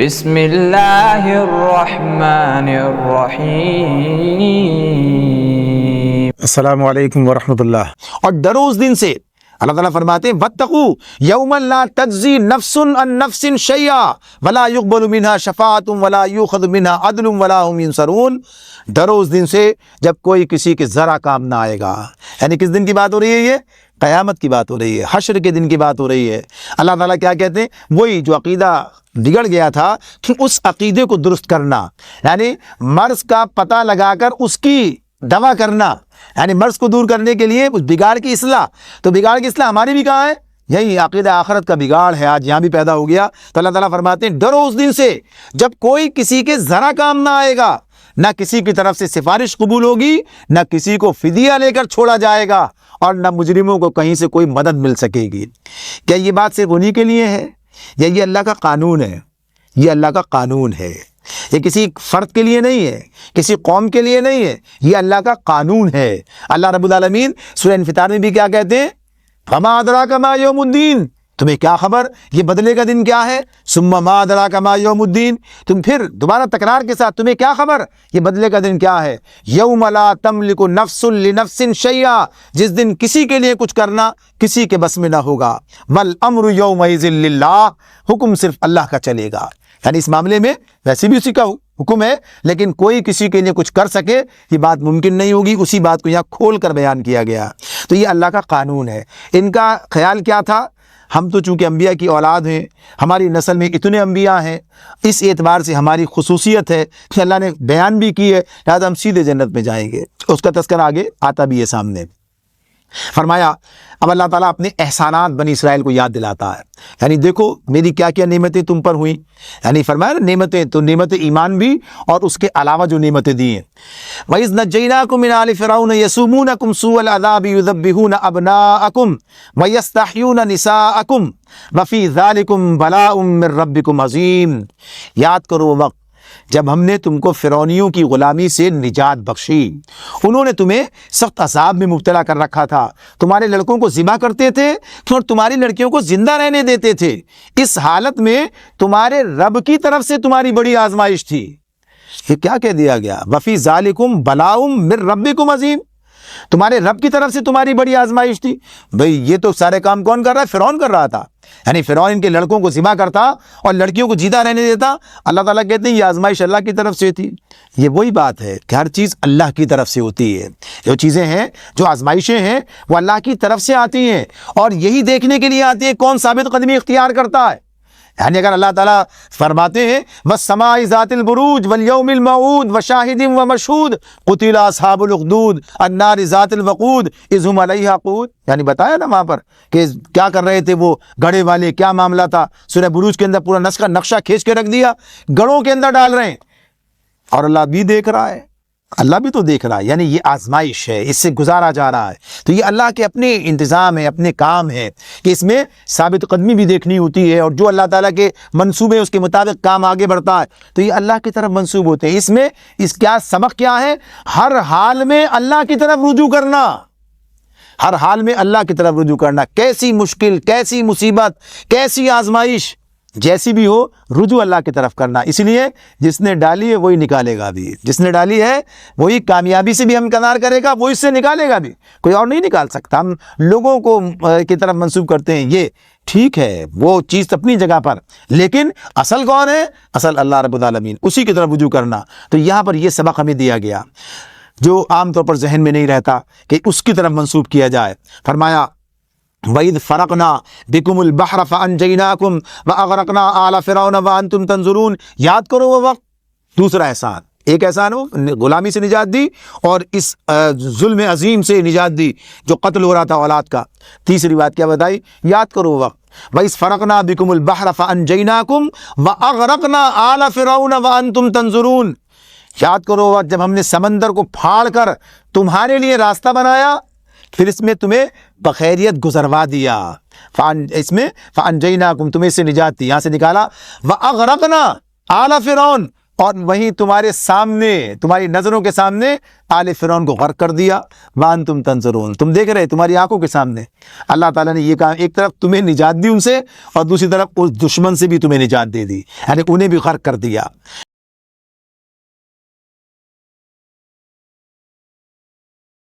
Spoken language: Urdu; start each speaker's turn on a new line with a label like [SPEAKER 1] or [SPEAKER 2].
[SPEAKER 1] بسم اللہ الرحمن الرحیم۔
[SPEAKER 2] السلام علیکم ورحمۃ اللہ۔ اور ڈرو اس دن سے، اللہ تعالیٰ فرماتے ہیں واتقوا یوما لا تجزی نفس عن نفس شیئا ولا يقبل منها شفاعۃ ولا یؤخذ منها عدل ولا هم ينصرون۔ ڈرو اس دن سے جب کوئی کسی کے ذرا کام نہ آئے گا۔ یعنی کس دن کی بات ہو رہی ہے؟ یہ قیامت کی بات ہو رہی ہے، حشر کے دن کی بات ہو رہی ہے۔ اللہ تعالیٰ کیا کہتے ہیں؟ وہی جو عقیدہ بگڑ گیا تھا اس عقیدے کو درست کرنا، یعنی مرض کا پتہ لگا کر اس کی دوا کرنا، یعنی مرض کو دور کرنے کے لیے اس بگاڑ کی اصلاح۔ تو بگاڑ کی اصلاح ہماری بھی کہاں ہے؟ یہی عقیدہ آخرت کا بگاڑ ہے، آج یہاں بھی پیدا ہو گیا۔ تو اللہ تعالیٰ فرماتے ہیں ڈرو اس دن سے جب کوئی کسی کے ذرا کام نہ آئے گا، نہ کسی کی طرف سے سفارش قبول ہوگی، نہ کسی کو فدیہ لے کر چھوڑا جائے گا، اور نہ مجرموں کو کہیں سے کوئی مدد مل سکے گی۔ کیا یہ بات صرف انہی کے لیے ہے؟ یا یہ اللہ کا قانون ہے؟ یہ اللہ کا قانون ہے، یہ کسی فرد کے لیے نہیں ہے، کسی قوم کے لیے نہیں ہے، یہ اللہ کا قانون ہے۔ اللہ رب العالمین سورہ انفطار میں بھی کیا کہتے ہیں؟ فما ادراک ما یوم الدین، تمہیں کیا خبر یہ بدلے کا دن کیا ہے؟ ثم ما ادراک ما یوم الدین، تم پھر دوبارہ تکرار کے ساتھ تمہیں کیا خبر یہ بدلے کا دن کیا ہے؟ یوم لا تملک نفس لنفس شیئا، جس دن کسی کے لیے کچھ کرنا کسی کے بس میں نہ ہوگا، والامر یومئذ للہ، حکم صرف اللہ کا چلے گا۔ یعنی اس معاملے میں ویسے بھی اسی کا حکم ہے، لیکن کوئی کسی کے لیے کچھ کر سکے یہ بات ممکن نہیں ہوگی۔ اسی بات کو یہاں کھول کر بیان کیا گیا۔ تو یہ اللہ کا قانون ہے۔ ان کا خیال کیا تھا؟ ہم تو چونکہ انبیاء کی اولاد ہیں، ہماری نسل میں اتنے انبیاء ہیں، اس اعتبار سے ہماری خصوصیت ہے کہ اللہ نے بیان بھی کی ہے، لہٰذا ہم سیدھے جنت میں جائیں گے۔ اس کا تذکرہ آگے آتا بھی ہے سامنے۔ فرمایا اب اللہ تعالیٰ اپنے احسانات بنی اسرائیل کو یاد دلاتا ہے، یعنی دیکھو میری کیا کیا نعمتیں تم پر ہوئیں۔ یعنی فرمایا نعمتیں، تو نعمت ایمان بھی اور اس کے علاوہ جو نعمتیں دی ہیں۔ وَإِذْ نَجَّيْنَاكُم مِّنْ آلِ فِرْعَوْنَ يَسُومُونَكُمْ سُوءَ الْعَذَابِ يُذَبِّحُونَ أَبْنَاءَكُمْ وَيَسْتَحْيُونَ نِسَاءَكُمْ وَفِي ذَلِكُمْ بَلَاءٌ مِّن رَّبِّكُمْ عَظِيمٌ۔ یاد کرو وہ وقت جب ہم نے تم کو فرعونیوں کی غلامی سے نجات بخشی، انہوں نے تمہیں سخت عذاب میں مبتلا کر رکھا تھا، تمہارے لڑکوں کو ذبح کرتے تھے اور تمہاری لڑکیوں کو زندہ رہنے دیتے تھے۔ اس حالت میں تمہارے رب کی طرف سے تمہاری بڑی آزمائش تھی۔ یہ کیا کہہ دیا گیا؟ وفی ذالکم بلاء من ربکم عظیم، تمہارے رب کی طرف سے تمہاری بڑی آزمائش تھی۔ بھئی یہ تو سارے کام کون کر رہا ہے؟ فرعون کر رہا تھا، یعنی فرعون ان کے لڑکوں کو ذبح کرتا اور لڑکیوں کو زندہ رہنے دیتا۔ اللہ تعالیٰ کہتے ہیں یہ آزمائش اللہ کی طرف سے تھی۔ یہ وہی بات ہے کہ ہر چیز اللہ کی طرف سے ہوتی ہے۔ جو چیزیں ہیں، جو آزمائشیں ہیں، وہ اللہ کی طرف سے آتی ہیں، اور یہی دیکھنے کے لیے آتی ہیں کون ثابت قدمی اختیار کرتا ہے۔ یعنی اگر اللہ تعالیٰ فرماتے ہیں وَالسَّمَاءِ ذَاتِ الْبُرُوجِ وَالْيَوْمِ الْمَوْعُودِ وَشَاهِدٍ وَمَشْهُودٍ قُتِلَ أَصْحَابُ الْأُخْدُودِ النَّارِ ذَاتِ الْوَقُودِ إِذْ هُمْ عَلَيْهَا قُعُودٌ، یعنی بتایا نا وہاں پر کہ کیا کر رہے تھے وہ گڑھے والے، کیا معاملہ تھا۔ سورہ بروج کے اندر پورا نقشہ کھینچ کے رکھ دیا، گڑھوں کے اندر ڈال رہے ہیں، اور اللہ بھی دیکھ رہا ہے، اللہ بھی تو دیکھ رہا ہے۔ یعنی یہ آزمائش ہے، اس سے گزارا جا رہا ہے۔ تو یہ اللہ کے اپنے انتظام ہے، اپنے کام ہے کہ اس میں ثابت قدمی بھی دیکھنی ہوتی ہے، اور جو اللہ تعالیٰ کے منصوبے اس کے مطابق کام آگے بڑھتا ہے تو یہ اللہ کی طرف منسوب ہوتے ہیں۔ اس میں کیا سبق کیا ہے؟ ہر حال میں اللہ کی طرف رجوع کرنا، ہر حال میں اللہ کی طرف رجوع کرنا، کیسی مشکل، کیسی مصیبت، کیسی آزمائش جیسی بھی ہو، رجوع اللہ کی طرف کرنا۔ اس لیے جس نے ڈالی ہے وہی نکالے گا بھی، جس نے ڈالی ہے وہی کامیابی سے بھی ہمکنار کرے گا، وہ اس سے نکالے گا بھی، کوئی اور نہیں نکال سکتا۔ ہم لوگوں کو کی طرف منسوب کرتے ہیں، یہ ٹھیک ہے، وہ چیز اپنی جگہ پر، لیکن اصل کون ہے؟ اصل اللہ رب العالمین، اسی کی طرف رجوع کرنا۔ تو یہاں پر یہ سبق ہمیں دیا گیا جو عام طور پر ذہن میں نہیں رہتا کہ اس کی طرف منسوب کیا جائے۔ فرمایا وَإِذْ فَرَقْنَا بِكُمُ الْبَحْرَ فَأَنْجَيْنَاكُمْ وَأَغْرَقْنَا آلَ فِرْعَوْنَ وَأَنْتُمْ تَنظُرُونَ۔ یاد کرو وہ وقت۔ دوسرا احسان، ایک احسان وہ غلامی سے نجات دی اور اس ظلم عظیم سے نجات دی جو قتل ہو رہا تھا اولاد کا۔ تیسری بات کیا بتائی؟ یاد کرو وہ وقت وَإِذْ فَرَقْنَا بِكُمُ الْبَحْرَ فَأَنْجَيْنَاكُمْ وَأَغْرَقْنَا آلَ فِرْعَوْنَ وَأَنْتُمْ تنظرون۔ یاد کرو وہ وقت جب ہم نے سمندر کو پھاڑ کر تمہارے لیے راستہ بنایا، پھر اس میں تمہیں بخیریت گزروا دیا۔ اس میں فَأَنْجَيْنَاكُمْ، تمہیں اس سے نجات دی، یہاں سے نکالا۔ وَأَغْرَقْنَا آلَ فِرْعَوْنَ، اور وہیں تمہارے سامنے، تمہاری نظروں کے سامنے آل فرعون کو غرق کر دیا، وانتم تنظرون، تم دیکھ رہے تمہاری آنکھوں کے سامنے۔ اللہ تعالیٰ نے یہ کہا، ایک طرف تمہیں نجات دی ان سے، اور دوسری طرف اس دشمن سے بھی تمہیں نجات دے دی، یعنی انہیں بھی غرق کر دیا۔